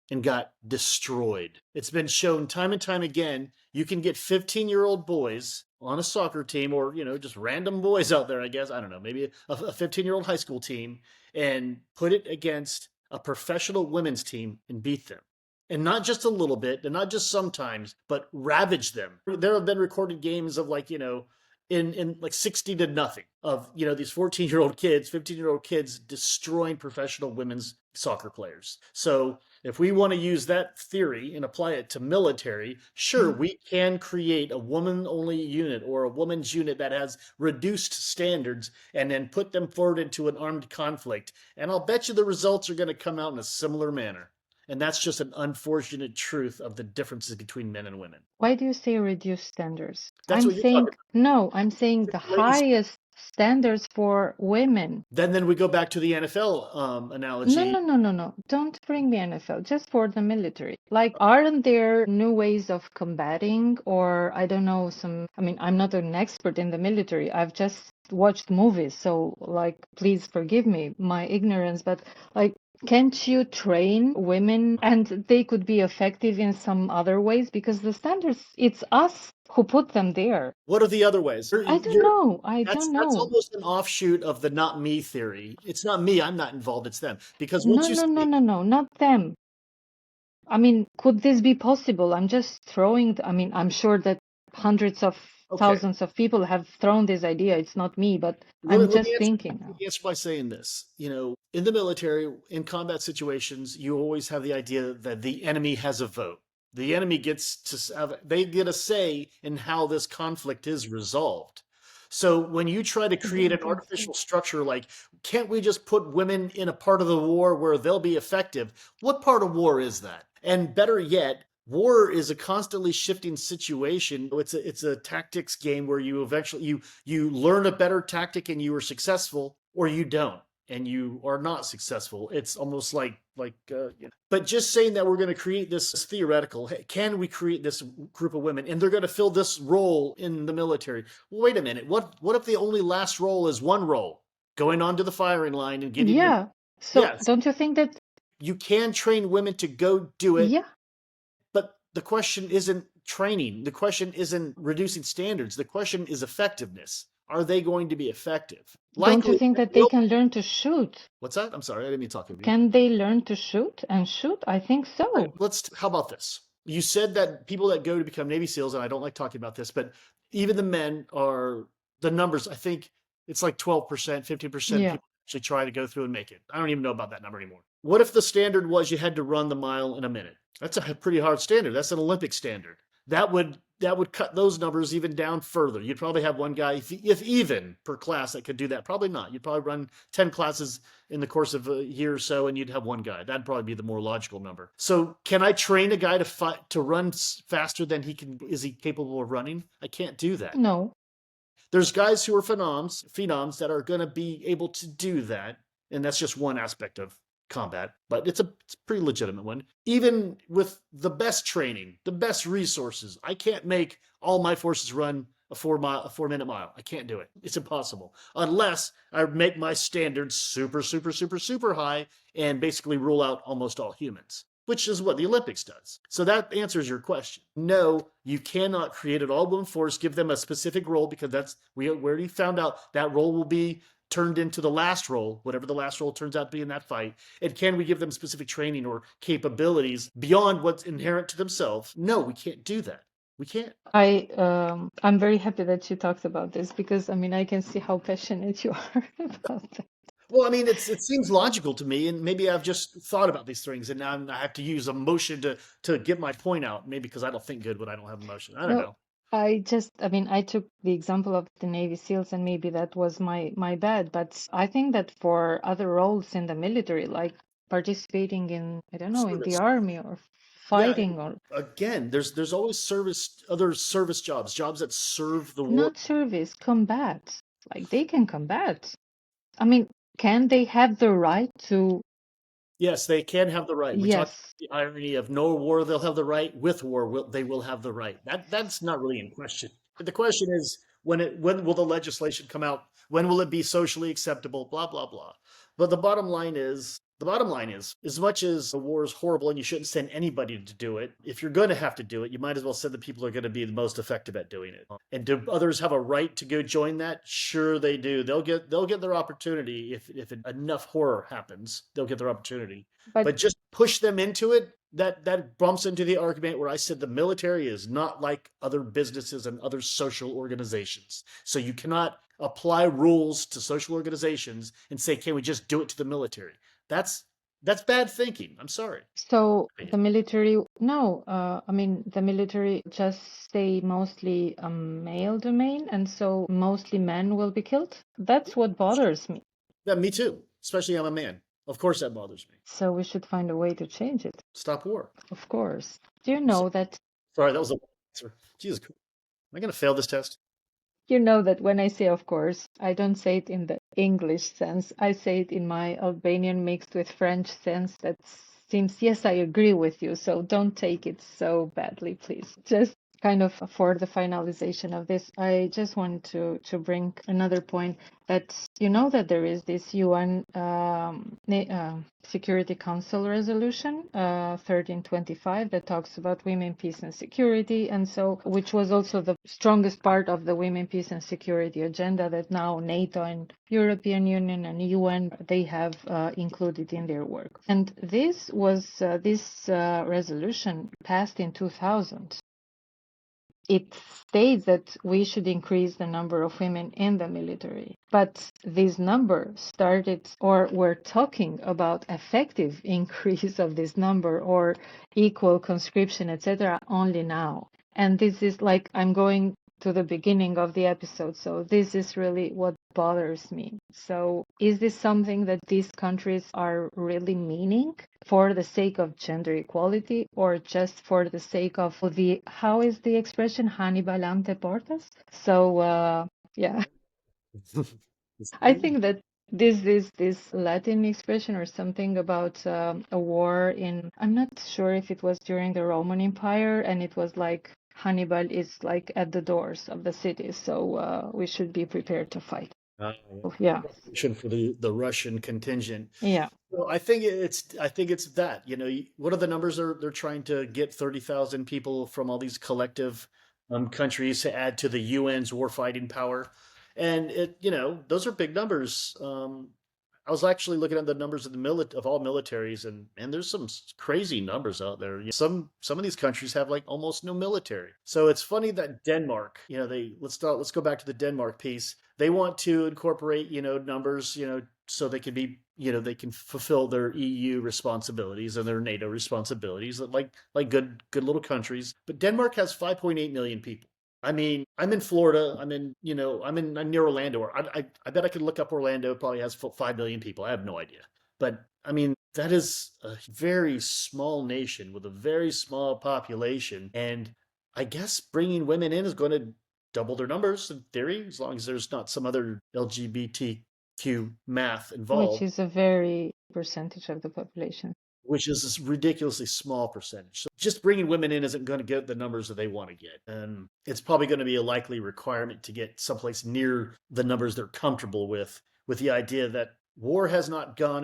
and got destroyed. It's been shown time and time again. You can get 15-year-old boys on a soccer team, or just random boys out there, I guess. I don't know, maybe a 15-year-old high school team, and put it against a professional women's team and beat them. And not just a little bit, and not just sometimes, but ravage them. There have been recorded games of in like 60-0 of these 14-year-old kids, 15-year-old kids destroying professional women's soccer players. So if we want to use that theory and apply it to military, sure, we can create a woman only unit or a woman's unit that has reduced standards and then put them forward into an armed conflict. And I'll bet you the results are going to come out in a similar manner. And that's just an unfortunate truth of the differences between men and women. Why do you say reduced standards? That's what you're talking about. No, I'm saying the Ladies, highest standards for women. then we go back to the NFL No, analogy. no, no, no, no. Don't bring me NFL, just for the military. Like, aren't there new ways of combating, or I don't know, I mean, I'm not an expert in the military. I've just watched movies, so like, please forgive me my ignorance, but like, can't you train women and they could be effective in some other ways? Because the standards, it's us who put them there. What are the other ways? I don't know. I don't That's know. almost an offshoot of the not me theory. It's not me, I'm not involved, it's them. Because once No, you no, no, say, no, no, not them. I mean, could this be possible? I'm just throwing, I mean, I'm sure that hundreds of okay, thousands of people have thrown this idea. It's not me, but let me, I'm let me just answer thinking let now. me answer by saying this. In the military, in combat situations, you always have the idea that the enemy has a vote. The enemy gets to have, they get a say in how this conflict is resolved. So when you try to I create don't an think so. artificial structure like, can't we just put women in a part of the war where they'll be effective? What part of war is that? And better yet, war is a constantly shifting situation. It's a tactics game where you eventually you learn a better tactic and you are successful, or you don't and you are not successful. It's almost but just saying that we're going to create this theoretical, hey, can we create this group of women and they're going to fill this role in the military? Well, wait a minute. What if the only last role is one role, going onto the firing line and getting in? Yeah. So Yes, don't you think that, you can train women to go do it, yeah, but the question isn't training. The question isn't reducing standards. The question is effectiveness. Are they going to be effective? don't you Likely, think that they they'll. can learn to shoot? What's that? I'm sorry, I didn't mean to talk over you. Can they learn to shoot and shoot? I think Right. so. How about this? You said that people that go to become Navy SEALs, and I don't like talking about this, but even the men are the numbers. I think it's like 12%, 15% Yeah. people actually try to go through and make it. I don't even know about that number anymore. What if the standard was you had to run the mile in a minute? That's a pretty hard standard. That's an Olympic standard. That would cut those numbers even down further. You'd probably have one guy, if even per class, that could do that. Probably not. You'd probably run 10 classes in the course of a year or so, and you'd have one guy. That'd probably be the more logical number. So, can I train a guy to run faster than he can? Is he capable of running? I can't do that. No. There's guys who are phenoms that are going to be able to do that, and that's just one aspect of combat, but it's a pretty legitimate one. Even with the best training, the best resources, I can't make all my forces run a 4 minute mile. I can't do it. It's impossible unless I make my standards super, super, super, super high and basically rule out almost all humans, which is what the Olympics does. So that answers your question. No, you cannot create an all-woman force, give them a specific role, because we already found out that role will be turned into the last role, whatever the last role turns out to be in that fight. And can we give them specific training or capabilities beyond what's inherent to themselves? No, we can't do that. We can't. I'm very happy that you talked about this because I mean I can see how passionate you are about that. Well, I mean, it seems logical to me, and maybe I've just thought about these things, and now I have to use emotion to get my point out. Maybe because I don't think good when I don't have emotion. I don't No, know. I mean, I took the example of the Navy SEALs, and maybe that was my bad. But I think that for other roles in the military, like participating in, I don't know, in the Service. army or Yeah, and fighting or again, there's always other service jobs that serve the war. not service, combat. Like they can combat. I mean, can they have the right to? Yes, they can have the right. We talked Yes, about the irony of no war, they'll have the right. With war, they will have the right. That's not really in question. But the question is, when will the legislation come out? When will it be socially acceptable? Blah blah blah. But the bottom line is, as much as the war is horrible and you shouldn't send anybody to do it, if you're going to have to do it, you might as well send the people who are going to be the most effective at doing it. And do others have a right to go join that? Sure, they do. They'll get their opportunity if enough horror happens. They'll get their opportunity. but But just push them into it. That bumps into the argument where I said the military is not like other businesses and other social organizations. So you cannot apply rules to social organizations and say, "Can we just do it to the military?" That's that's bad thinking. I'm sorry. so the military, no, I mean, the military just stay mostly a male domain, and so mostly men will be killed. That's what bothers me. Yeah, me too. Especially I'm a man. Of course that bothers me. So we should find a way to change it, Stop war. of course. Do you So, know that sorry, that was a answer. Jesus, am I going to fail this test? when I say of course, I don't say it in the English sense. I say it in my Albanian mixed with French sense that seems, yes, I agree with you. So don't take it so badly, please. Just kind of for the finalization of this, I just want to bring another point that you know that there is this UN Security Council resolution 1325 that talks about women, peace, and security, and so which was also the strongest part of the women, peace, and security agenda that now NATO and European Union and UN they have included in their work. And this resolution passed in 2000. It states that we should increase the number of women in the military. But this number started, or we're talking about effective increase of this number or equal conscription, etc., only now. And this is like I'm going to the beginning of the episode. So this is really what bothers me. So is this something that these countries are really meaning for the sake of gender equality or just for the sake of the, how is the expression, Hannibal ante portas? So yeah, I think that this is this Latin expression or something about a war in, I'm not sure if it was during the Roman Empire, and it was like Hannibal is like at the doors of the city, so we should be prepared to fight. Uh, Oh, yeah, for the Russian contingent. yeah, Well, I think it's that, you know, what are the numbers they're trying to get 30,000 people from all these collective countries to add to the UN's warfighting power. And it, you know, those are big numbers. I was actually looking at the numbers of of all militaries, and there's some crazy numbers out there. Some of these countries have like almost no military. So it's funny that Denmark, you know, let's go back to the Denmark piece. They want to incorporate, you know, numbers, you know, so they can be, you know, they can fulfill their EU responsibilities and their NATO responsibilities, like good little countries. But Denmark has 5.8 million people. I mean, I'm in Florida. I'm near Orlando. I bet I could look up Orlando. It probably has 5 million people. I have no idea. But I mean, that is a very small nation with a very small population. And I guess bringing women in is going to double their numbers in theory, as long as there's not some other LGBTQ math which involved, is a very percentage of the population. which is a ridiculously small percentage. So just bringing women in isn't going to get the numbers that they want to get. And it's probably going to be a likely requirement to get someplace near the numbers they're comfortable with the idea that war has not gone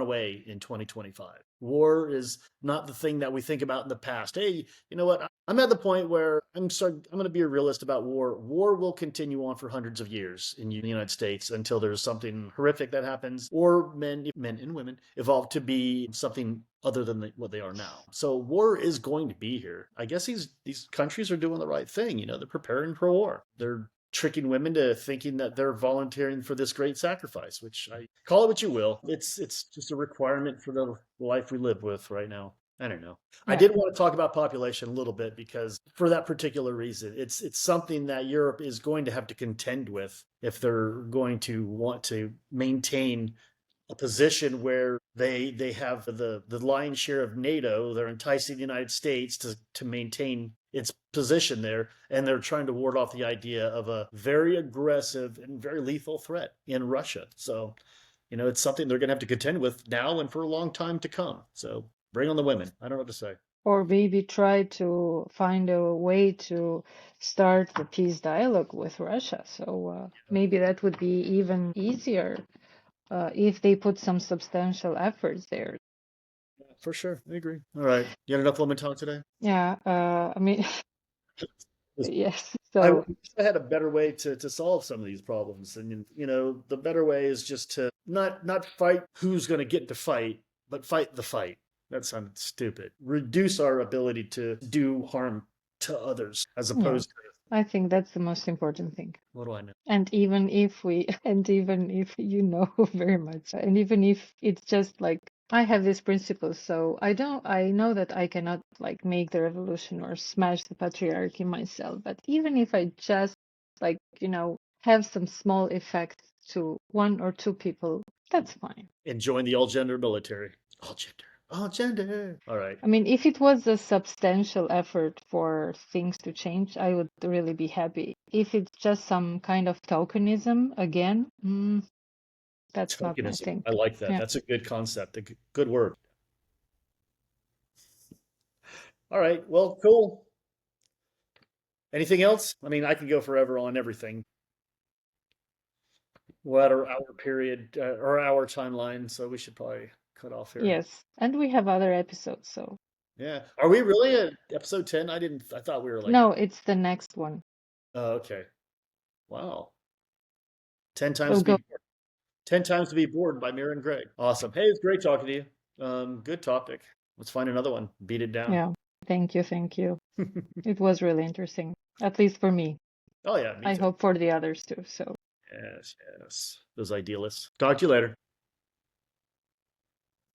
away in 2025. War is not the thing that we think about in the past. Hey, you know what? I'm at the point where I'm going to be a realist about war. War will continue on for hundreds of years in the United States until there's something horrific that happens, or men and women evolve to be something other than what they are now. So war is going to be here. I guess these countries are doing the right thing. You know, they're preparing for war. They're tricking women to thinking that they're volunteering for this great sacrifice, which I call it what you will. It's just a requirement for the life we live with right now. I don't know. I Yeah. did want to talk about population a little bit because for that particular reason, it's something that Europe is going to have to contend with if they're going to want to maintain a position where they have the lion's share of NATO. They're enticing the United States to maintain its position there, and they're trying to ward off the idea of a very aggressive and very lethal threat in Russia. So, you know, it's something they're going to have to contend with now and for a long time to come. So, bring on the women. I don't know what to say. Or maybe try to find a way to start the peace dialogue with Russia. So maybe that would be even easier if they put some substantial efforts there. For sure, I agree. All right, you had enough women talk today. Yeah, I mean, yes. I So, wish I had a better way to solve some of these problems. And you know, the better way is just to not fight who's going to get to fight, but fight the fight. That sounded stupid. Reduce our ability to do harm to others, as yeah, opposed to I think that's the most important thing. what do I know? And even if we, and even if you know very much, and even if it's just like, I have this principle, so I know that I cannot like make the revolution or smash the patriarchy myself. But even if I just like, have some small effect to one or two people, that's fine. And join the all gender military. All gender. All gender. All right. I mean, if it was a substantial effort for things to change, I would really be happy. If it's just some kind of tokenism, again, that's not my Tokenism. thing. I like that. Yeah. That's a good concept. A good word. All right. Well, cool. Anything else? I mean, I can go forever on everything. We're at our period or our timeline, so we should probably cut off here. Yes, and we have other episodes, so Yeah. Are we really at episode 10? I didn't, I thought we were like, no, it's the next one. oh, okay. Wow. 10 times So to be go. bored. 10 times to be bored by Mira and Greg. Awesome. Hey, it's great talking to you. Good topic. Let's find another one. Beat it down. Yeah. Thank you. Thank you. It was really interesting, at least for me. Oh, yeah, me I too. hope for the others too. So Yes, yes. Those idealists. Talk to you later.